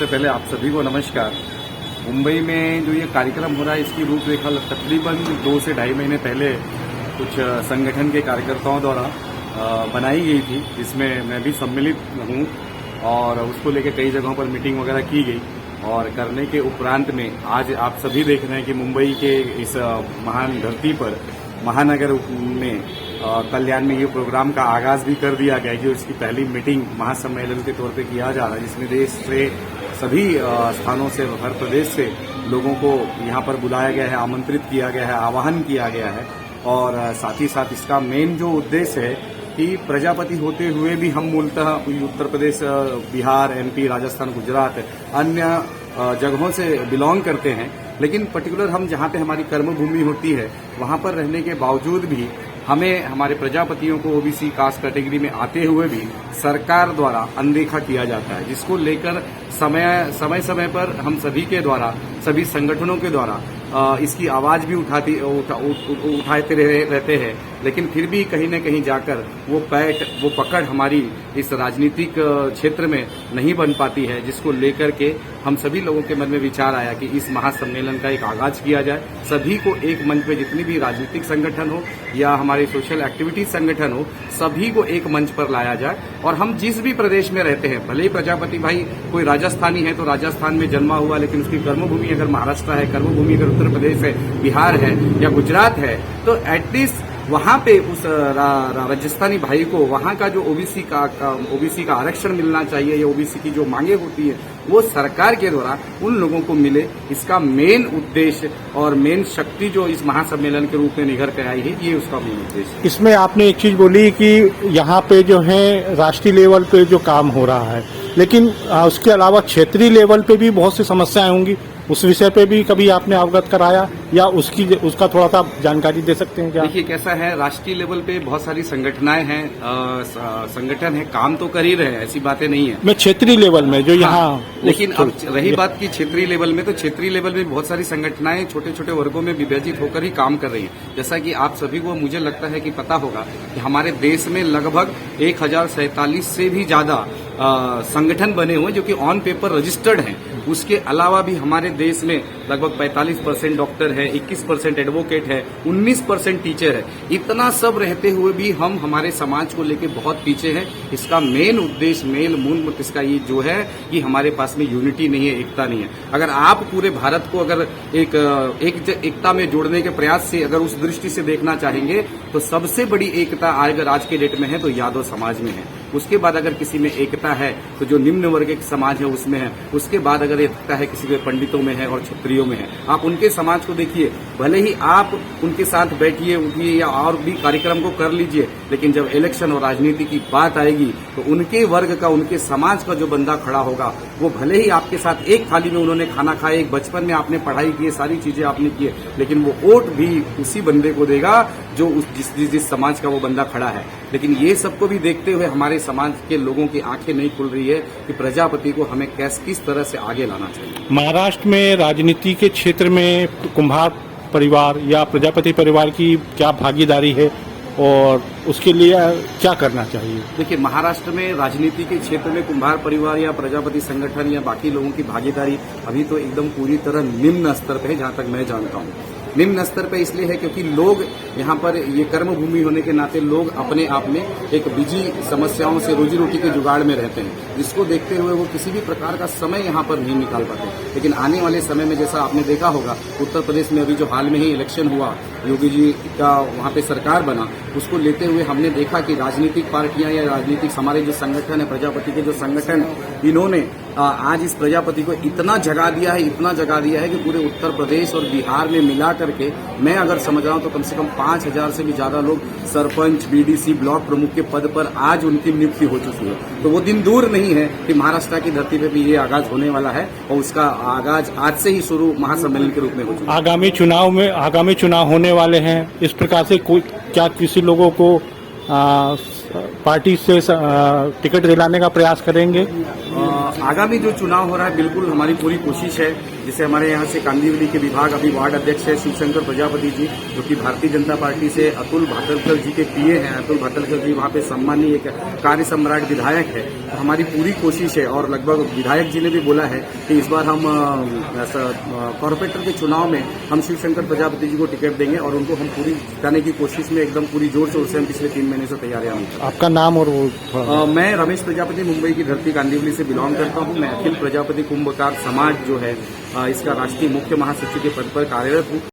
सबसे पहले आप सभी को नमस्कार। मुंबई में जो ये कार्यक्रम हो रहा है इसकी रूपरेखा तकरीबन 2 से ढाई महीने पहले कुछ संगठन के कार्यकर्ताओं द्वारा बनाई गई थी, जिसमें मैं भी सम्मिलित हूँ और उसको लेकर कई जगहों पर मीटिंग वगैरह की गई। और करने के उपरांत में आज आप सभी देख रहे हैं कि मुंबई के इस महान धरती पर महानगर में कल्याण में ये प्रोग्राम का आगाज भी कर दिया गया है, जो इसकी पहली मीटिंग महासम्मेलन के तौर पे किया जा रहा है, जिसमें देश से सभी स्थानों से, हर प्रदेश से लोगों को यहाँ पर बुलाया गया है, आमंत्रित किया गया है, आह्वान किया गया है। और साथ ही साथ इसका मेन जो उद्देश्य है कि प्रजापति होते हुए भी हम मूलतः उत्तर प्रदेश, बिहार, एमपी, राजस्थान, गुजरात, अन्य जगहों से बिलोंग करते हैं, लेकिन पर्टिकुलर हम जहाँ पे हमारी कर्मभूमि होती है वहाँ पर रहने के बावजूद भी हमें हमारे प्रजापतियों को ओबीसी कास्ट कैटेगरी में आते हुए भी सरकार द्वारा अनदेखा किया जाता है, जिसको लेकर समय समय पर हम सभी के द्वारा, सभी संगठनों के द्वारा इसकी आवाज भी उठाते रहते हैं, लेकिन फिर भी कहीं न कहीं जाकर वो पकड़ हमारी इस राजनीतिक क्षेत्र में नहीं बन पाती है, जिसको लेकर के हम सभी लोगों के मन में विचार आया कि इस महासम्मेलन का एक आगाज किया जाए। सभी को एक मंच पे, जितनी भी राजनीतिक संगठन हो या हमारे सोशल एक्टिविटी संगठन हो, सभी को एक मंच पर लाया जाए। और हम जिस भी प्रदेश में रहते हैं, भले ही प्रजापति भाई कोई राजस्थानी है तो राजस्थान में जन्मा हुआ, लेकिन उसकी कर्मभूमि अगर महाराष्ट्र है, कर्मभूमि अगर उत्तर प्रदेश है, बिहार है या गुजरात है, तो एटलीस्ट वहां पे उस राजस्थानी भाई को वहां का जो ओबीसी का आरक्षण मिलना चाहिए, या ओबीसी की जो मांगे होती है वो सरकार के द्वारा उन लोगों को मिले। इसका मेन उद्देश्य और मेन शक्ति जो इस महासम्मेलन के रूप में निखर कर आई है, ये उसका मेन उद्देश्य है। इसमें आपने एक चीज बोली कि यहाँ पे जो है राष्ट्रीय लेवल पे जो काम हो रहा है, लेकिन उसके अलावा क्षेत्रीय लेवल पे भी बहुत सी समस्याएं होंगी, उस विषय पे भी कभी आपने अवगत कराया या उसका थोड़ा सा जानकारी दे सकते हैं क्या? देखिए कैसा है, राष्ट्रीय लेवल पे बहुत सारी संगठनाएं हैं, संगठन है, काम तो कर ही रहे हैं, ऐसी बातें नहीं है। मैं क्षेत्रीय लेवल में जो यहाँ लेकिन अब रही बात की क्षेत्रीय लेवल में, तो क्षेत्रीय लेवल में बहुत सारी संगठनाएं छोटे छोटे वर्गों में विभाजित होकर ही काम कर रही है। जैसा कि आप सभी को मुझे लगता है कि पता होगा कि हमारे देश में लगभग 1047 से भी ज्यादा संगठन बने हुए जो कि ऑन पेपर रजिस्टर्ड हैं। उसके अलावा भी हमारे देश में लगभग 45% डॉक्टर है, 21% एडवोकेट है, 19% टीचर है। इतना सब रहते हुए भी हम हमारे समाज को लेकर बहुत पीछे हैं। इसका मेन उद्देश्य, मूल इसका ये जो है कि हमारे पास में यूनिटी नहीं है, एकता नहीं है। अगर आप पूरे भारत को अगर एकता में जोड़ने के प्रयास से अगर उस दृष्टि से देखना चाहेंगे, तो सबसे बड़ी एकता अगर आज के डेट में है तो यादव समाज में है। उसके बाद अगर किसी में एकता है तो जो निम्न वर्ग के समाज है उसमें है। उसके बाद अगर एकता है किसी के पंडितों में है और क्षत्रियों में है। आप उनके समाज को देखिए, भले ही आप उनके साथ बैठिए, उठिए या और भी कार्यक्रम को कर लीजिए, लेकिन जब इलेक्शन और राजनीति की बात आएगी तो उनके वर्ग का, उनके समाज का जो बंदा खड़ा होगा, वो भले ही आपके साथ एक थाली में उन्होंने खाना खाया, एक बचपन में आपने पढ़ाई की, सारी चीजें आपने की, लेकिन वो वोट भी उसी बंदे को देगा जो जिस समाज का वो बंदा खड़ा है। लेकिन ये सबको भी देखते हुए हमारे समाज के लोगों की आंखें नहीं खुल रही है कि प्रजापति को हमें किस तरह से आगे लाना चाहिए। महाराष्ट्र में राजनीति के क्षेत्र में कुंभार परिवार या प्रजापति परिवार की क्या भागीदारी है और उसके लिए क्या करना चाहिए? देखिए, महाराष्ट्र में राजनीति के क्षेत्र में कुंभार परिवार या प्रजापति संगठन या बाकी लोगों की भागीदारी अभी तो एकदम पूरी तरह निम्न स्तर पे है, जहां तक मैं जानता हूं। निम्न स्तर पे इसलिए है क्योंकि लोग यहाँ पर, ये कर्मभूमि होने के नाते लोग अपने आप में एक बिजी समस्याओं से रोजी रोटी के जुगाड़ में रहते हैं, जिसको देखते हुए वो किसी भी प्रकार का समय यहाँ पर नहीं निकाल पाते। लेकिन आने वाले समय में, जैसा आपने देखा होगा, उत्तर प्रदेश में अभी जो हाल में ही इलेक्शन हुआ, योगी जी का वहाँ पे सरकार बना, उसको लेते हुए हमने देखा कि राजनीतिक पार्टियां या राजनीतिक हमारे जो संगठन है, प्रजापति के जो संगठन, इन्होंने आज इस प्रजापति को इतना जगा दिया है कि पूरे उत्तर प्रदेश और बिहार में मिला करके मैं अगर समझ रहा हूं तो कम से कम 5000 से भी ज्यादा लोग सरपंच, बीडीसी, ब्लॉक प्रमुख के पद पर आज उनकी नियुक्ति हो चुकी है। तो वो दिन दूर नहीं है कि महाराष्ट्र की धरती पे भी ये आगाज होने वाला है, और उसका आगाज आज से ही शुरू महासम्मेलन के रूप में हो चुका है। आगामी चुनाव होने वाले हैं, इस प्रकार से क्या किसी लोगों को पार्टी से टिकट दिलाने का प्रयास करेंगे? आगामी जो चुनाव हो रहा है बिल्कुल हमारी पूरी कोशिश है। जैसे हमारे यहाँ से कांदिवली के विभाग अभी वार्ड अध्यक्ष है शिवशंकर प्रजापति जी, जो कि भारतीय जनता पार्टी से अतुल भातलकर जी के पीए हैं। अतुल भातलकर जी वहाँ पे सम्मानीय एक कार्य सम्राट विधायक है। तो हमारी पूरी कोशिश है और लगभग विधायक जी ने भी बोला है कि इस बार हम कॉर्पोरेटर के चुनाव में हम शिवशंकर प्रजापति जी को टिकट देंगे और उनको हम पूरी जिताने की कोशिश में एकदम पूरी जोर शोर से हम पिछले 3 महीने से तैयारियां कर रहे हैं। आपका नाम और वो? मैं रमेश प्रजापति मुंबई की धरती कांदिवली से बिलोंग करता हूं। मैं अखिल प्रजापति कुंभकार समाज जो है इसका राष्ट्रीय मुख्य महासचिव के पद पर कार्यरत हूं